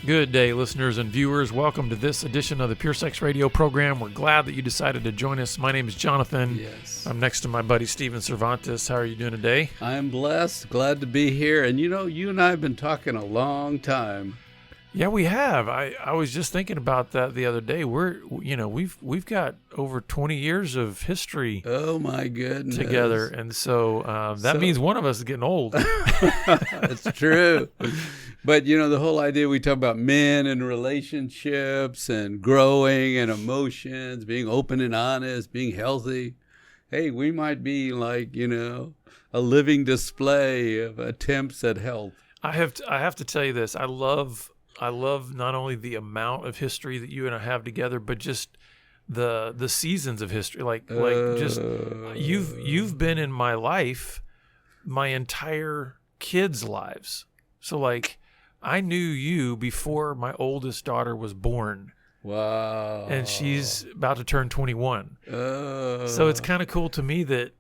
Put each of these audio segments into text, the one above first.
Good day, listeners and viewers. Welcome to this edition of the Pure Sex Radio program. We're glad that you decided to join us. My name is Jonathan. Yes. I'm next to my buddy Steven Cervantes. How are you doing today? I'm blessed, glad to be here. And you know, you and I have been talking a long time. Yeah, we have. I was just thinking about that the other day. We've got over 20 years of history. Oh my goodness. Together, and so that means one of us is getting old. It's true. But you know, the whole idea we talk about men and relationships and growing and emotions, being open and honest, being healthy. Hey, we might be like, you know, a living display of attempts at health. I have to tell you this. I love not only the amount of history that you and I have together, but just the seasons of history. Like just you've been in my life, my entire kids' lives. So like I knew you before my oldest daughter was born. Wow. And she's about to turn 21. So it's kind of cool to me that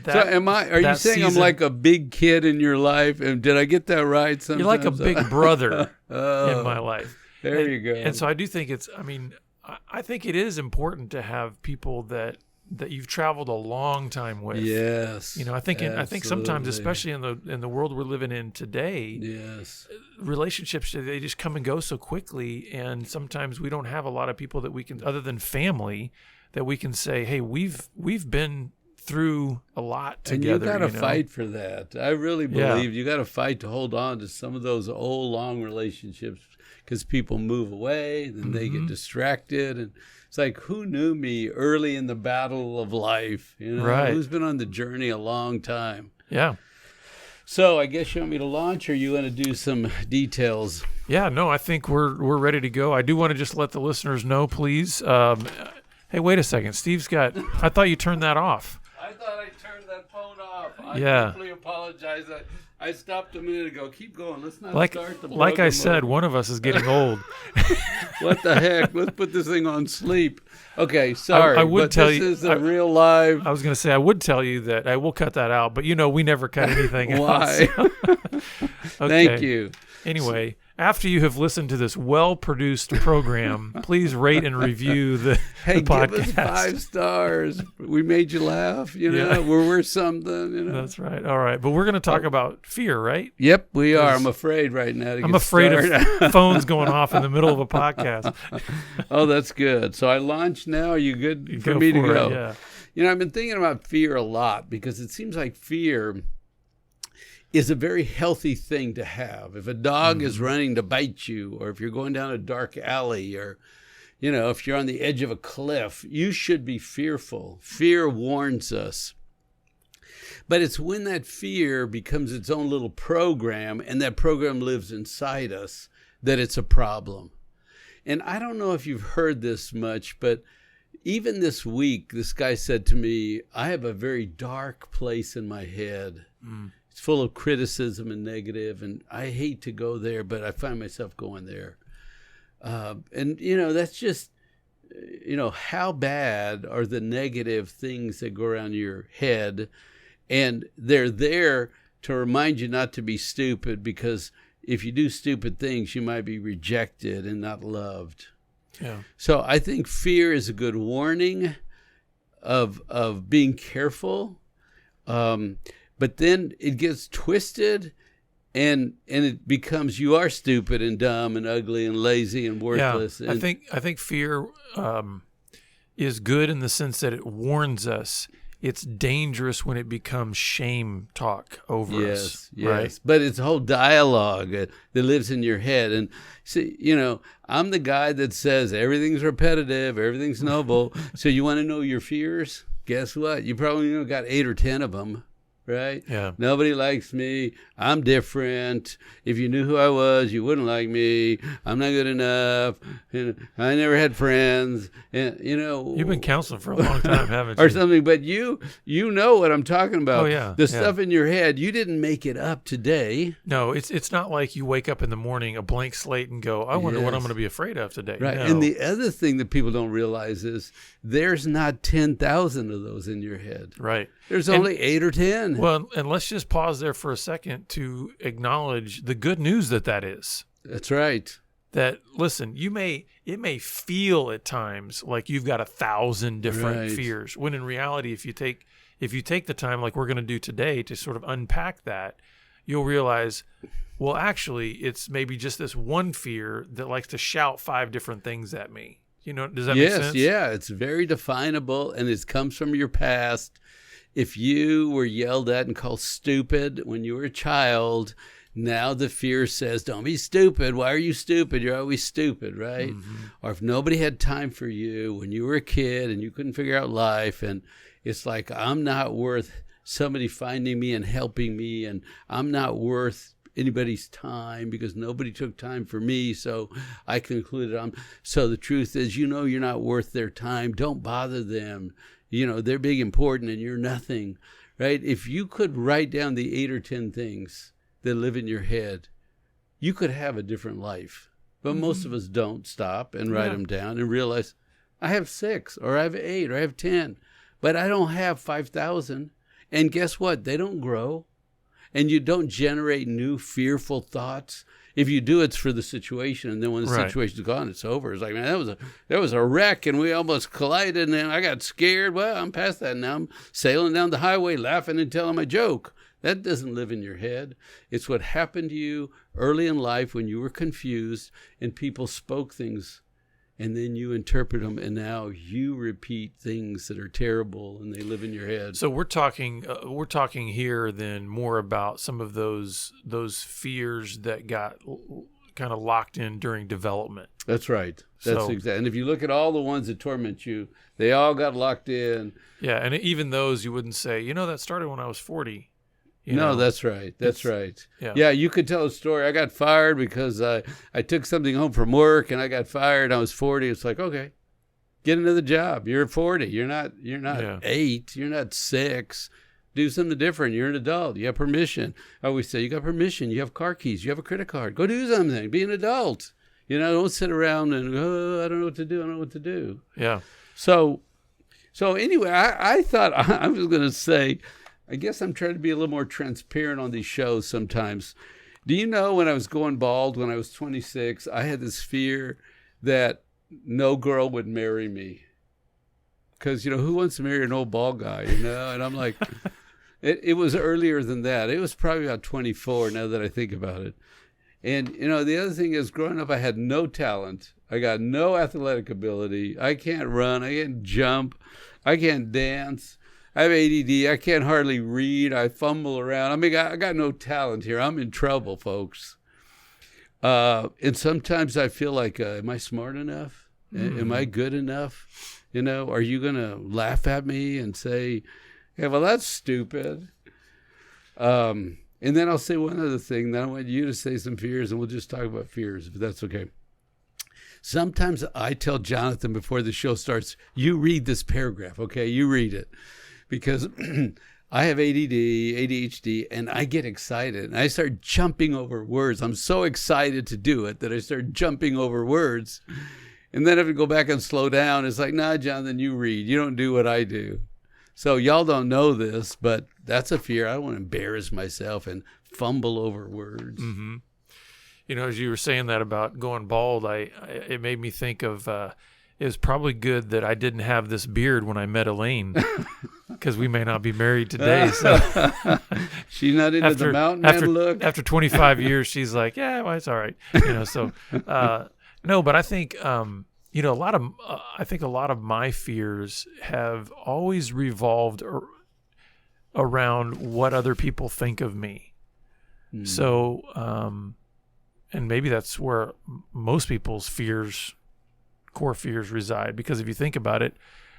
so are you saying I'm like a big kid in your life? And did I get that right? Sometimes? You're like a big brother in my life. There you go. And so I do think I think it is important to have people that you've traveled a long time with. Yes. You know, I think sometimes, especially in the world we're living in today, yes, relationships, they just come and go so quickly, and sometimes we don't have a lot of people that we can, other than family, that we can say, hey, we've been through a lot together. And you got to fight for that. I really believe you got to fight to hold on to some of those old, long relationships, because people move away, then they get distracted, and it's like, who knew me early in the battle of life? You know, right. Who's been on the journey a long time? Yeah. So I guess you want me to launch, or you want to do some details? Yeah, no, I think we're ready to go. I do want to just let the listeners know, please. Hey, wait a second. Steve's got. I thought you turned that off. I thought I turned that phone off. I deeply apologize. I stopped a minute ago. Keep going. Let's not start the like I said, one of us is getting old. What the heck? Let's put this thing on sleep. Okay, sorry. I would tell you. This is a real live. I was going to say, I would tell you that I will cut that out, but you know, we never cut anything Why? out. So. Okay. Thank you. Anyway, after you have listened to this well-produced program, please rate and review the podcast. Give us 5 stars. We made you laugh. You know, we're something. You know, that's right. All right, but we're going to talk about fear, right? Yep, we are. I'm afraid right now. I'm afraid of phones going off in the middle of a podcast. Oh, that's good. So I launched now. Are you good for me to go? Yeah. You know, I've been thinking about fear a lot, because it seems like fear is a very healthy thing to have. If a dog is running to bite you, or if you're going down a dark alley, or, you know, if you're on the edge of a cliff, you should be fearful. Fear warns us. But it's when that fear becomes its own little program, and that program lives inside us, that it's a problem. And I don't know if you've heard this much, but even this week, this guy said to me, I have a very dark place in my head. It's full of criticism and negative, and I hate to go there, but I find myself going there. And, you know, that's just, you know, how bad are the negative things that go around your head? And they're there to remind you not to be stupid, because if you do stupid things, you might be rejected and not loved. Yeah. So I think fear is a good warning of being careful. But then it gets twisted, and it becomes you are stupid and dumb and ugly and lazy and worthless. Yeah, I think fear is good in the sense that it warns us. It's dangerous when it becomes shame talk over us. Yes, right? But it's a whole dialogue that lives in your head. And see, you know, I'm the guy that says everything's repetitive, everything's noble. So you want to know your fears? Guess what? You probably got 8 or 10 of them. Right? Yeah. Nobody likes me. I'm different. If you knew who I was, you wouldn't like me. I'm not good enough. I never had friends. And, you know, you've been counseling for a long time, haven't you? Or something. But you know what I'm talking about. Oh yeah. The stuff in your head. You didn't make it up today. No, it's not like you wake up in the morning a blank slate and go, I wonder what I'm going to be afraid of today. Right. No. And the other thing that people don't realize is there's not 10,000 of those in your head. Right. There's only 8 or 10. Well, and let's just pause there for a second to acknowledge the good news that is. That's right. that, listen, it may feel at times like you've got 1,000 different fears, when in reality, if you take the time like we're going to do today to sort of unpack that, you'll realize, well, actually, it's maybe just this one fear that likes to shout 5 different things at me. Does that make sense? Yeah, it's very definable, and it comes from your past. If you were yelled at and called stupid when you were a child, now the fear says, don't be stupid. Why are you stupid? You're always stupid, right? Mm-hmm. Or if nobody had time for you when you were a kid and you couldn't figure out life, and it's like, I'm not worth somebody finding me and helping me, and I'm not worth anybody's time because nobody took time for me, so I concluded so the truth is, you're not worth their time. Don't bother them. They're big important and you're nothing, right? If you could write down the 8 or 10 things that live in your head, you could have a different life. But most of us don't stop and write them down and realize, I have 6 or I have 8 or I have 10, but I don't have 5,000. And guess what? They don't grow. And you don't generate new fearful thoughts. If you do, it's for the situation, and then when the situation's gone, it's over. It's like, man, that was a wreck, and we almost collided, and then I got scared. Well, I'm past that now. I'm sailing down the highway, laughing and telling my joke. That doesn't live in your head. It's what happened to you early in life when you were confused, and people spoke things, and then you interpret them, and now you repeat things that are terrible, and they live in your head. So we're talking here then more about some of those fears that got kind of locked in during development. That's right. That's exactly. And if you look at all the ones that torment you, they all got locked in. Yeah, and even those you wouldn't say, that started when I was 40. No, that's right. That's right. Yeah, you could tell a story. I got fired because I took something home from work and I got fired. I was 40. It's like, okay, get another job. You're 40. You're not 8. You're not 6. Do something different. You're an adult. You have permission. I always say, you got permission. You have car keys. You have a credit card. Go do something. Be an adult. Don't sit around and, I don't know what to do. I don't know what to do. Yeah. So anyway, I thought I was going to say, I guess I'm trying to be a little more transparent on these shows sometimes. Do you know when I was going bald, when I was 26, I had this fear that no girl would marry me. Because, who wants to marry an old bald guy, And I'm like, it was earlier than that. It was probably about 24 now that I think about it. And, the other thing is growing up, I had no talent. I got no athletic ability. I can't run. I can't jump. I can't dance. I have ADD. I can't hardly read. I fumble around. I mean, I got no talent here. I'm in trouble, folks. And sometimes I feel like, am I smart enough? Am I good enough? Are you going to laugh at me and say, yeah, well, that's stupid. And then I'll say one other thing. Then I want you to say some fears, and we'll just talk about fears, if that's okay. Sometimes I tell Jonathan before the show starts, you read this paragraph, okay? You read it. Because I have ADD, ADHD, and I get excited. And I start jumping over words. I'm so excited to do it that I start jumping over words. And then I have to go back and slow down. It's like, nah, Jonathan, you read. You don't do what I do. So y'all don't know this, but that's a fear. I don't want to embarrass myself and fumble over words. Mm-hmm. As you were saying that about going bald, it made me think of it was probably good that I didn't have this beard when I met Elaine, because we may not be married today. So she's not into the mountain man look. After 25 years, she's like, yeah, well, it's all right. No, but I think a lot of my fears have always revolved around what other people think of me. So, and maybe that's where most people's core fears reside, because if you think about it,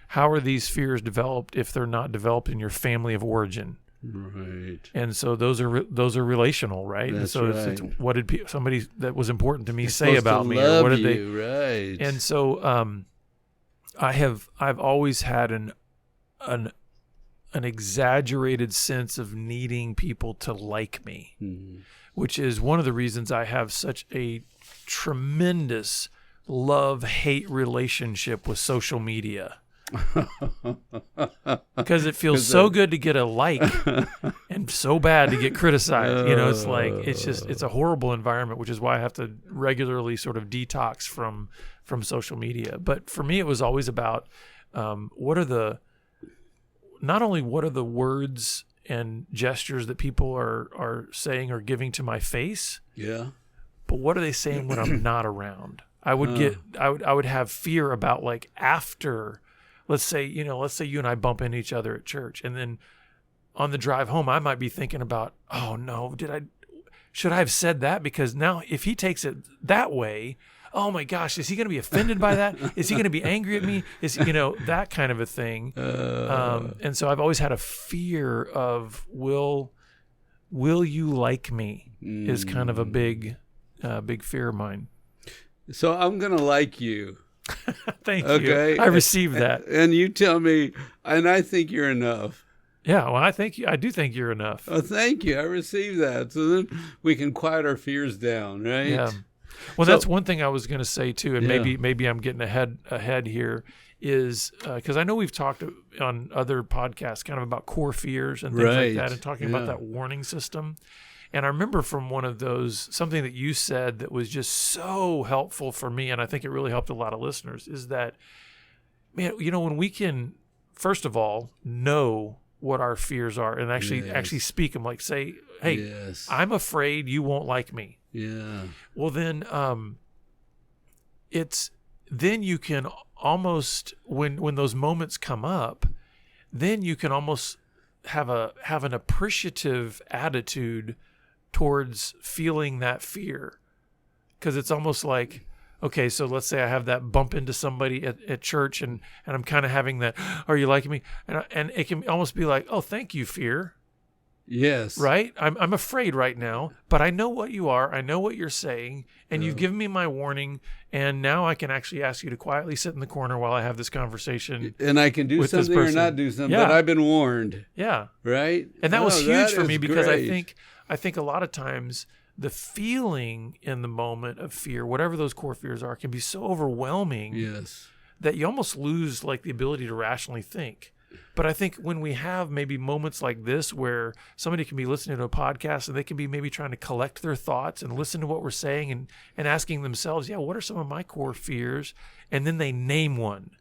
how are these fears developed if they're not developed in your family of origin? Right. And so those are relational, right? That's and so right. it's what did somebody that was important to me say about me, or what did they? Right. And so I've always had an exaggerated sense of needing people to like me, which is one of the reasons I have such a tremendous love-hate relationship with social media. Because it feels so good to get a like and so bad to get criticized. It's like it's a horrible environment, which is why I have to regularly sort of detox from social media. But for me, it was always about what are the words and gestures that people are saying or giving to my face, but what are they saying when I'm not around? I would have fear about, like, after, let's say you and I bump into each other at church, and then on the drive home I might be thinking about, oh no, should I have said that? Because now if he takes it that way, oh my gosh, is he going to be offended by that? Is he going to be angry at me? Is that kind of a thing? And so I've always had a fear of will you like me is kind of a big fear of mine. So I'm going to like you. Thank you. I received that. And you tell me, and I think you're enough. Yeah, well, I do think you're enough. Oh, thank you. I received that. So then we can quiet our fears down, right? Yeah. Well, that's one thing I was going to say too, and maybe I'm getting ahead here, is because I know we've talked on other podcasts kind of about core fears and things like that, and talking about that warning system. And I remember from one of those, something that you said that was just so helpful for me, and I think it really helped a lot of listeners, is that, man, when we can, first of all, know what our fears are and actually speak them, like say, hey, I'm afraid you won't like me. Yeah. Well, then then you can almost, when those moments come up, then you can almost have an appreciative attitude towards feeling that fear, because it's almost like, okay, so let's say I have that bump into somebody at church, and I'm kind of having that, are you liking me? And it can almost be like, oh, thank you, fear. Yes. Right? I'm afraid right now, but I know what you are. I know what you're saying, and you've given me my warning, and now I can actually ask you to quietly sit in the corner while I have this conversation. And I can do something or not do something, but I've been warned. Yeah. Right? And that was huge for me, because I think a lot of times the feeling in the moment of fear, whatever those core fears are, can be so overwhelming that you almost lose, like, the ability to rationally think. But I think when we have maybe moments like this where somebody can be listening to a podcast and they can be maybe trying to collect their thoughts and listen to what we're saying and asking themselves, what are some of my core fears? And then they name one.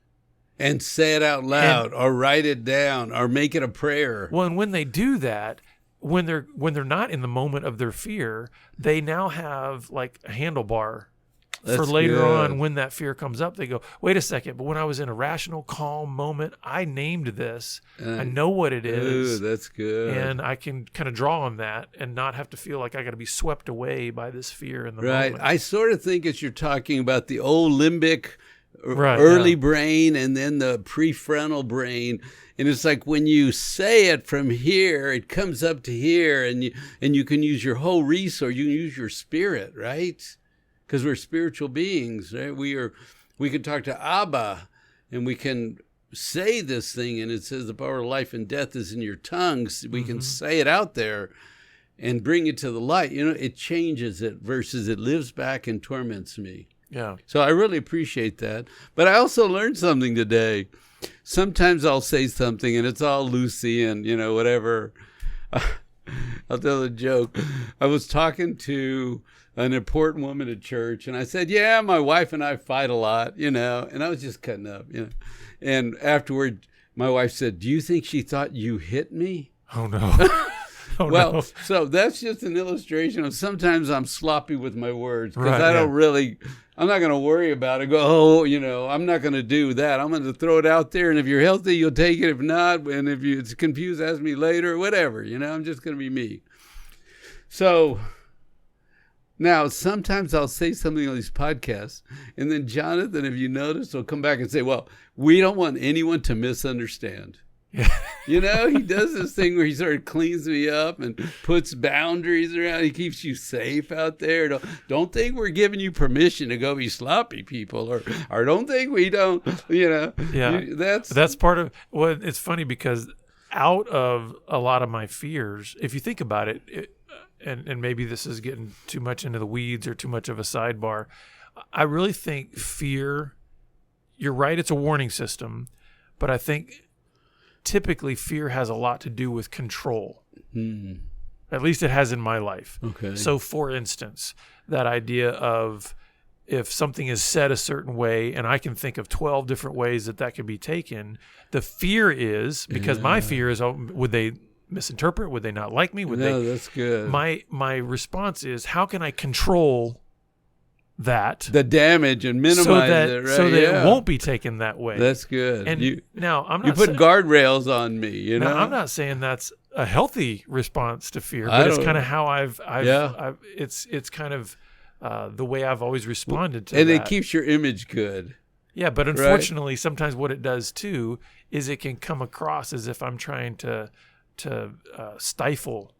And say it out loud, or write it down, or make it a prayer. Well, and when they do that, when they're not in the moment of their fear, they now have, like, a handlebar. That's for later on, when that fear comes up, they go, wait a second, but when I was in a rational, calm moment, I named this. I know what it is. Ooh, that's good. And I can kind of draw on that and not have to feel like I got to be swept away by this fear in the moment. I sort of think as you're talking about the old limbic early brain and then the prefrontal brain. And it's like when you say it from here, it comes up to here, and you can use your whole resource. You can use your spirit, right? Because we're spiritual beings, right? We can talk to Abba, and we can say this thing, and it says the power of life and death is in your tongues. We can say it out there and bring it to the light. It changes it versus it lives back and torments me. Yeah. So I really appreciate that. But I also learned something today. Sometimes I'll say something, and it's all loosey and, whatever. I'll tell a joke. I was talking to an important woman at church, and I said, yeah, my wife and I fight a lot, and I was just cutting up, And afterward, my wife said, do you think she thought you hit me? Oh, no. No. So that's just an illustration of sometimes I'm sloppy with my words, because I'm not going to worry about it. I'm not going to do that. I'm going to throw it out there, and if you're healthy, you'll take it. If not, and if it's confused, ask me later, whatever. I'm just going to be me. So now, sometimes I'll say something on these podcasts, and then Jonathan, if you notice, will come back and say, well, we don't want anyone to misunderstand. He does this thing where he sort of cleans me up and puts boundaries around. He keeps you safe out there. Don't think we're giving you permission to go be sloppy, people, or don't think we don't, Yeah, that's part of, well, it's funny because out of a lot of my fears, if you think about it, and maybe this is getting too much into the weeds or too much of a sidebar, I really think fear, you're right, it's a warning system, but but I think typically fear has a lot to do with control. At least it has in my life. Okay. So, for instance, that idea of if something is said a certain way, and I can think of 12 different ways that could be taken, the fear is, because my fear is, would they misinterpret? Would they not like me? That's good. My response is, how can I control that? The damage and minimize it, right? So that it won't be taken that way. That's good. And now, I'm not you put guardrails on me, you know? Now, I'm not saying that's a healthy response to fear, but it's kind of how I've it's kind of the way I've always responded to and that. it keeps your image good. Yeah, but unfortunately, sometimes what it does too is it can come across as if I'm trying to stifle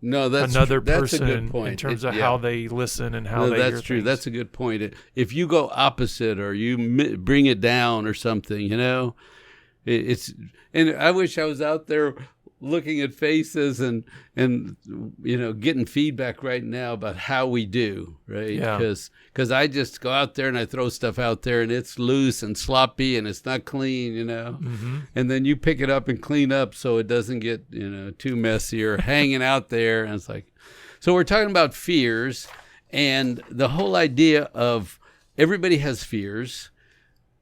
another person that's a good point. In terms of how they listen and how they that's hear true. things. That's a good point. If you go opposite or you bring it down or something, you know, it's. And I wish I was out there looking at faces and you know, getting feedback right now about how we do, right? Yeah. Because I just go out there and I throw stuff out there and it's loose and sloppy and it's not clean, you know. And then you pick it up and clean up so it doesn't get, you know, too messy or hanging out there. And it's like, so we're talking about fears, and the whole idea of everybody has fears.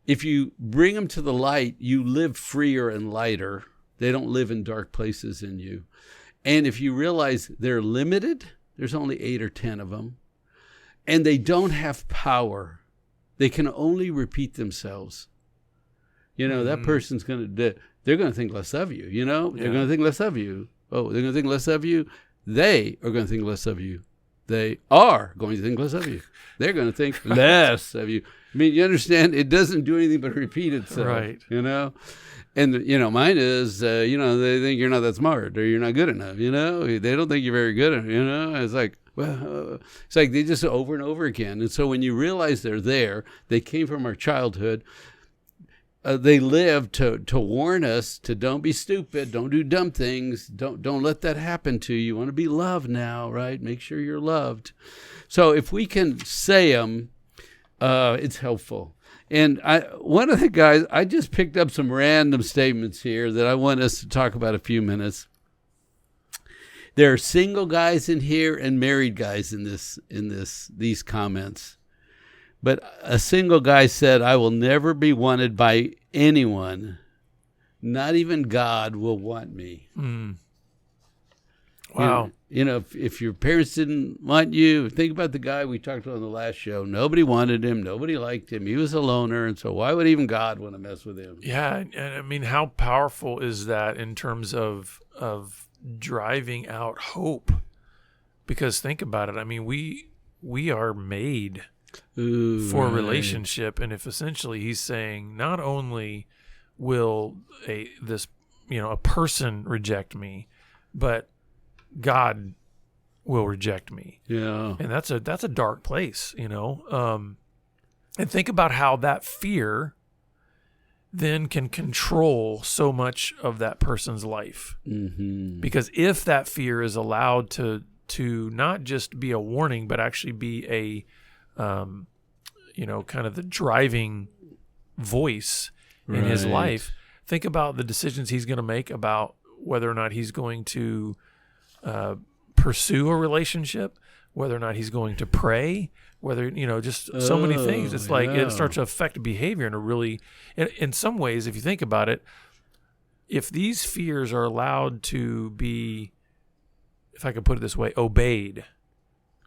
If you bring them to the light, you live freer and lighter. They don't live in dark places in you. And if you realize they're limited, there's only 8 or 10 of them, and they don't have power. They can only repeat themselves. You know, that person's they're going to think less of you, you know? They're going to think less of you. Oh, they're going to think less of you. They are going to think less of you. They are going to think less of you. They're going to think less of you. I mean, you understand? It doesn't do anything but repeat itself, right? You know? And, you know, mine is, you know, they think you're not that smart or you're not good enough, you know? They don't think you're very good enough, you know? It's like, well, it's like they just over and over again. And so when you realize they're there, they came from our childhood, they live to warn us to don't be stupid, don't do dumb things, don't let that happen to you. You want to be loved now, right? Make sure you're loved. So if we can say them, it's helpful. And one of the guys, I just picked up some random statements here that I want us to talk about a few minutes. There are single guys in here and married guys in these comments. But a single guy said, "I will never be wanted by anyone. Not even God will want me." Wow. You know, if your parents didn't want you, think about the guy we talked about on the last show. Nobody wanted him. Nobody liked him. He was a loner. And so why would even God want to mess with him? Yeah. And I mean, how powerful is that in terms of driving out hope? Because think about it. I mean, we are made for a relationship. And if essentially he's saying not only will a person reject me, but God will reject me. Yeah. And that's a dark place, you know. And think about how that fear then can control so much of that person's life. Because if that fear is allowed to not just be a warning, but actually be a kind of the driving voice in his life, think about the decisions he's going to make about whether or not he's going to pursue a relationship, whether or not he's going to pray, whether, you know, just so many things. It's like it starts to affect behavior in a really, in some ways, if you think about it, if these fears are allowed to be, if I could put it this way, obeyed.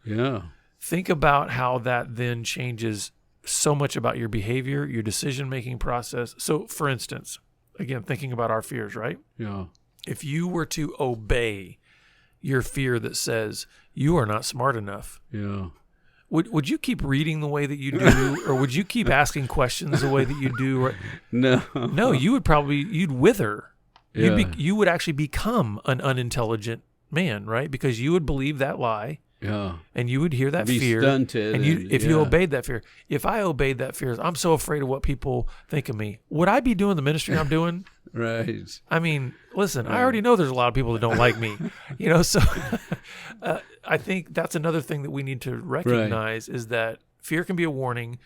Yeah. Think about how that then changes so much about your behavior, your decision-making process. So, for instance, again, thinking about our fears, right? Yeah. If you were to obey your fear that says you are not smart enough, would you keep reading the way that you do, or would you keep asking questions the way that you do? No, you'd wither. Yeah. You would actually become an unintelligent man, right? Because you would believe that lie. Yeah. And you would hear that be fear. Stunted and if you obeyed that fear, if I obeyed that fear, I'm so afraid of what people think of me. Would I be doing the ministry I'm doing? Right. I mean, listen, I already know there's a lot of people that don't like me, you know, so I think that's another thing that we need to recognize is that fear can be a warning.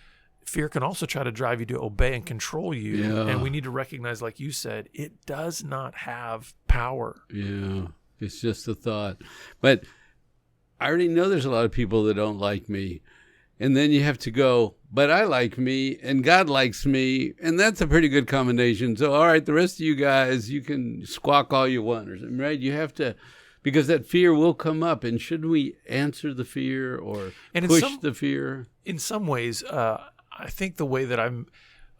fear can also try to drive you to obey and control you. Yeah. And we need to recognize, like you said, it does not have power. Yeah, it's just a thought. But I already know there's a lot of people that don't like me. And then you have to go, but I like me and God likes me. And that's a pretty good combination. So, all right, the rest of you guys, you can squawk all you want or something, right? You have to, because that fear will come up. And shouldn't we answer the fear or push the fear? In some ways, I think the way that I'm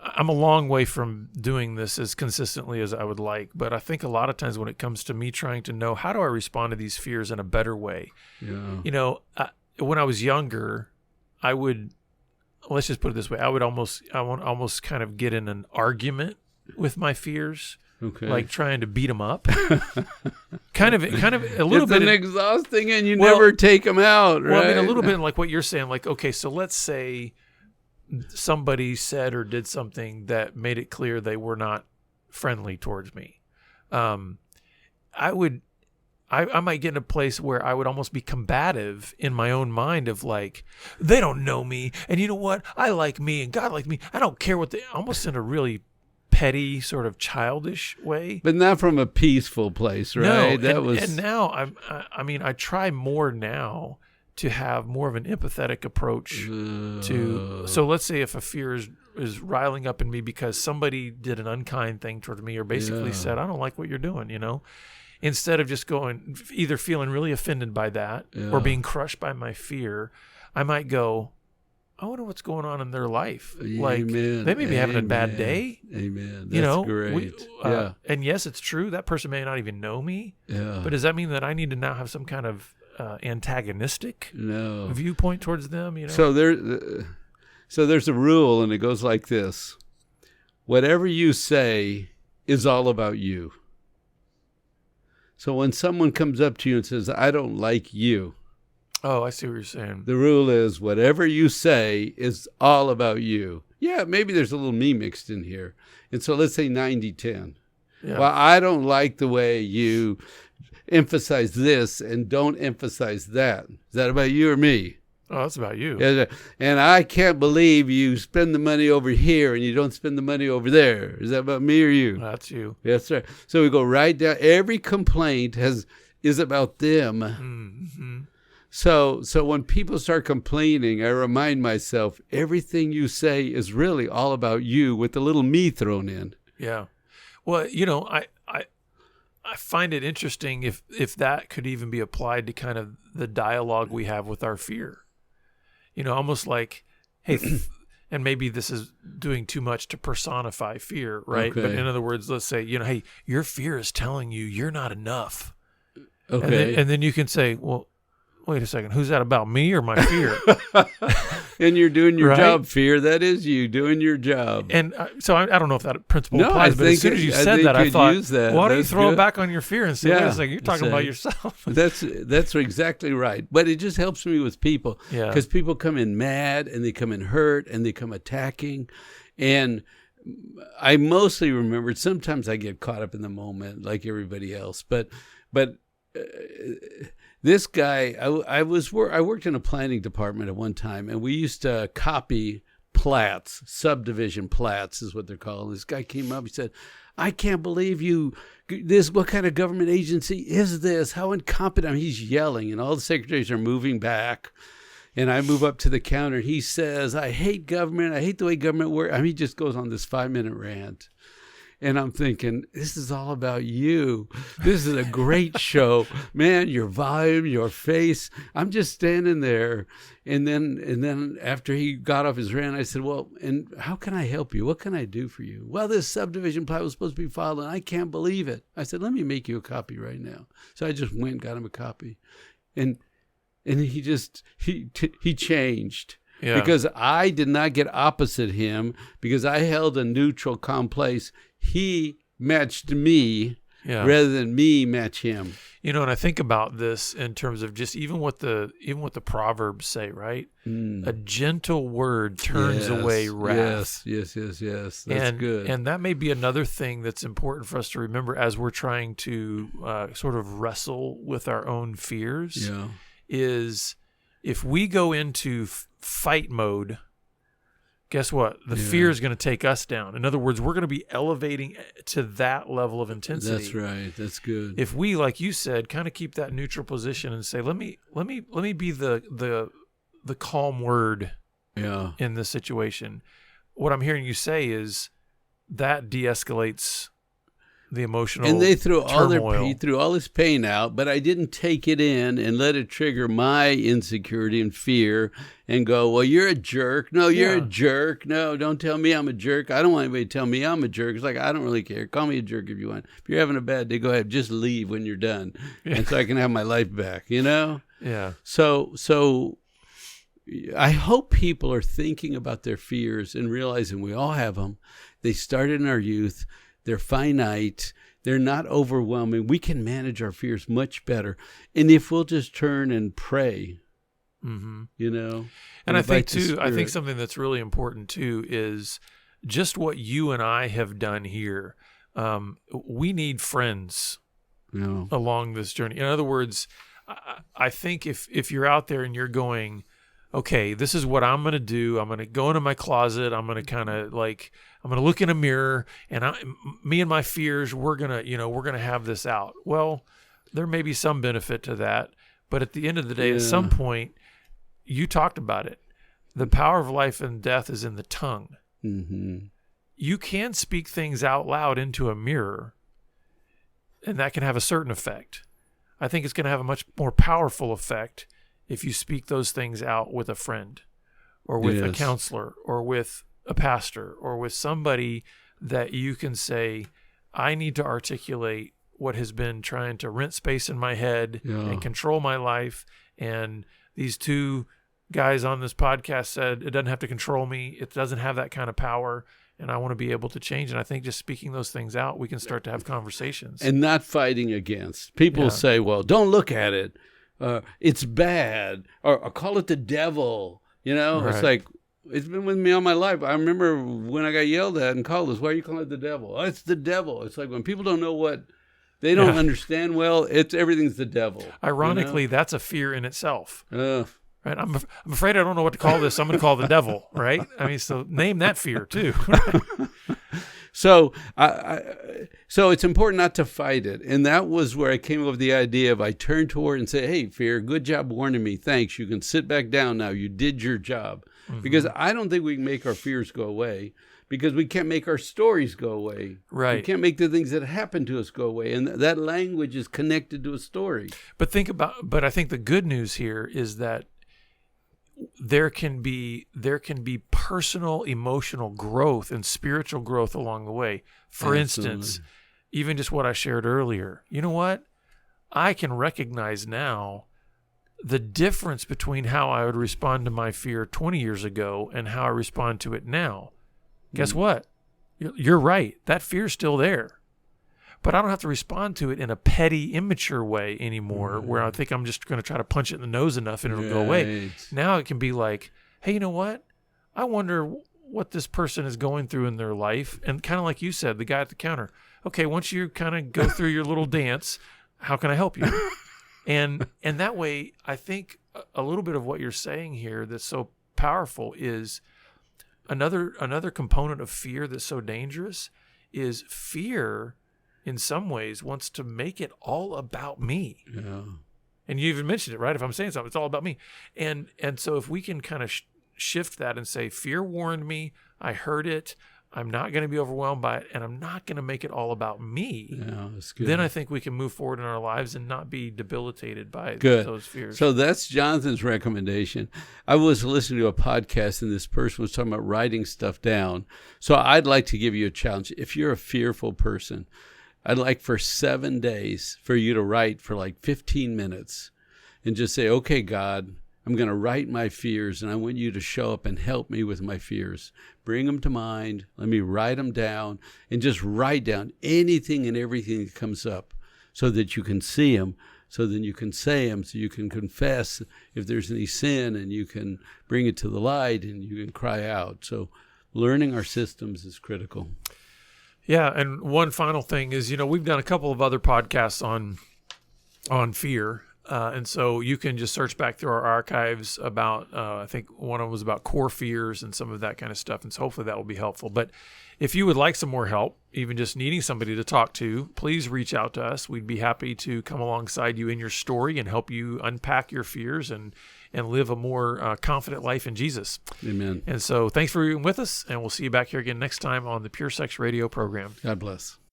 a long way from doing this as consistently as I would like, but I think a lot of times when it comes to me trying to know how do I respond to these fears in a better way, when I was younger, I would, let's just put it this way, I would almost kind of get in an argument with my fears. Okay. Like trying to beat them up, kind of a little bit. It's exhausting, and you never take them out, right? Well, I mean, a little bit like what you're saying. Like, okay, so let's say somebody said or did something that made it clear they were not friendly towards me. I might get in a place where I would almost be combative in my own mind of like, they don't know me, and you know what? I like me, and God like me. I don't care what they. Almost in a really petty, sort of childish way, but not from a peaceful place, right? No, and now I try more now to have more of an empathetic approach to. So let's say if a fear is riling up in me because somebody did an unkind thing toward me or basically said, I don't like what you're doing, instead of just going, either feeling really offended by that or being crushed by my fear, I might go, I wonder what's going on in their life. Like, Amen. They may be having a bad day. Amen. That's great. And yes, it's true. That person may not even know me. Yeah. But does that mean that I need to now have some kind of antagonistic viewpoint towards them? So there's a rule, and it goes like this: whatever you say is all about you. So when someone comes up to you and says, "I don't like you," oh, I see what you're saying. The rule is whatever you say is all about you. Yeah, maybe there's a little me mixed in here. And so let's say 90-10. Yeah. Well, I don't like the way you emphasize this and don't emphasize that. Is that about you or me? Oh, that's about you. And I can't believe you spend the money over here and you don't spend the money over there. Is that about me or you? That's you. Yes, sir. So we go right down. Every complaint is about them. Mm-hmm. So when people start complaining, I remind myself, everything you say is really all about you with a little me thrown in. Yeah. Well, I find it interesting if that could even be applied to kind of the dialogue we have with our fear. Almost like, hey, and maybe this is doing too much to personify fear, right? Okay. But in other words, let's say, hey, your fear is telling you you're not enough. Okay. And then you can say, well, wait a second, who's that about, me or my fear? And you're doing your right? job, fear. That is you doing your job. And so I don't know if that principle applies, but as soon as you said that, I thought, why don't you throw it back on your fear and say, wait a second, you're talking about yourself. That's exactly right. But it just helps me with people. Yeah. Because people come in mad, and they come in hurt, and they come attacking. And I mostly remember, sometimes I get caught up in the moment like everybody else. But this guy, I worked in a planning department at one time, and we used to copy plats, subdivision plats is what they're called. This guy came up, he said, I can't believe what kind of government agency is this? How incompetent. I mean, he's yelling, and all the secretaries are moving back. And I move up to the counter, and he says, I hate government. I hate the way government works. I mean, he just goes on this 5-minute rant. And I'm thinking, this is all about you. This is a great show. Man, your volume, your face. I'm just standing there. And then after he got off his rant, I said, well, and how can I help you? What can I do for you? Well, this subdivision plat was supposed to be filed, and I can't believe it. I said, let me make you a copy right now. So I just went and got him a copy. And he changed. Yeah. Because I did not get opposite him, because I held a neutral, calm place. He matched me rather than me match him. And I think about this in terms of just even what the Proverbs say, right? A gentle word turns away wrath. Yes. That's good. And that may be another thing that's important for us to remember as we're trying to sort of wrestle with our own fears. Yeah. Is if we go into fight mode, guess what? The fear is going to take us down. In other words, we're going to be elevating to that level of intensity. That's right. That's good. If we, like you said, kind of keep that neutral position and say, let me be the calm word in this situation. What I'm hearing you say is that de-escalates the emotional and they threw turmoil. he threw all his pain out, but I didn't take it in and let it trigger my insecurity and fear and go, well, you're a jerk. No, you're a jerk. No, don't tell me I'm a jerk. I don't want anybody to tell me I'm a jerk. It's like, I don't really care. Call me a jerk if you want. If you're having a bad day, go ahead. Just leave when you're done. And so I can have my life back, Yeah. So I hope people are thinking about their fears and realizing we all have them. They started in our youth. They're finite. They're not overwhelming. We can manage our fears much better. And if we'll just turn and pray, And and I think too, I think something that's really important too is just what you and I have done here. We need friends along this journey. In other words, I think if you're out there and you're going, okay, this is what I'm going to do. I'm going to go into my closet. I'm going to kind of I'm going to look in a mirror, and me and my fears, we're going to have this out. Well, there may be some benefit to that, but at the end of the day, at some point, you talked about it. The power of life and death is in the tongue. Mm-hmm. You can speak things out loud into a mirror, and that can have a certain effect. I think it's going to have a much more powerful effect if you speak those things out with a friend or with a counselor or with a pastor or with somebody that you can say, I need to articulate what has been trying to rent space in my head and control my life. And these two guys on this podcast said it doesn't have to control me. It doesn't have that kind of power. And I want to be able to change. And I think just speaking those things out, we can start to have conversations. And not fighting against. People say, well, don't look at it. It's bad. Or call it the devil. Right. It's like, it's been with me all my life. I remember when I got yelled at and called us, why are you calling it the devil? Oh, it's the devil. It's like when people don't know what, they don't understand well, everything's the devil. Ironically, that's a fear in itself. Right? I'm afraid I don't know what to call this. I'm going to call it the devil, right? I mean, so name that fear too. So so it's important not to fight it. And that was where I came up with the idea of I turn toward and say, hey, fear, good job warning me. Thanks. You can sit back down now. You did your job. Mm-hmm. Because I don't think we can make our fears go away because we can't make our stories go away. Right. We can't make the things that happen to us go away. And that language is connected to a story. But I think the good news here is that there can be personal emotional growth and spiritual growth along the way. For instance, even just what I shared earlier, you know what? I can recognize now the difference between how I would respond to my fear 20 years ago and how I respond to it now. Guess what? You're right. That fear's still there. But I don't have to respond to it in a petty, immature way anymore where I think I'm just going to try to punch it in the nose enough and it'll go away. Now it can be like, hey, you know what? I wonder what this person is going through in their life. And kind of like you said, the guy at the counter. Okay, once you kind of go through your little dance, how can I help you? And that way, I think a little bit of what you're saying here that's so powerful is another component of fear that's so dangerous is fear in some ways wants to make it all about me. Yeah. And you even mentioned it, right? If I'm saying something, it's all about me. And so if we can kind of shift that and say, fear warned me, I heard it, I'm not going to be overwhelmed by it, and I'm not going to make it all about me. Yeah, that's good. Then I think we can move forward in our lives and not be debilitated by those fears. So that's Jonathan's recommendation. I was listening to a podcast, and this person was talking about writing stuff down. So I'd like to give you a challenge. If you're a fearful person, I'd like for 7 days for you to write for like 15 minutes and just say, okay, God, I'm going to write my fears, and I want you to show up and help me with my fears. Bring them to mind. Let me write them down and just write down anything and everything that comes up so that you can see them, so then you can say them, so you can confess if there's any sin, and you can bring it to the light and you can cry out. So learning our systems is critical. Yeah, and one final thing is, we've done a couple of other podcasts on fear. And so you can just search back through our archives about, I think one of them was about core fears and some of that kind of stuff. And so hopefully that will be helpful. But if you would like some more help, even just needing somebody to talk to, please reach out to us. We'd be happy to come alongside you in your story and help you unpack your fears and live a more confident life in Jesus. Amen. And so thanks for being with us, and we'll see you back here again next time on the Pure Sex Radio program. God bless.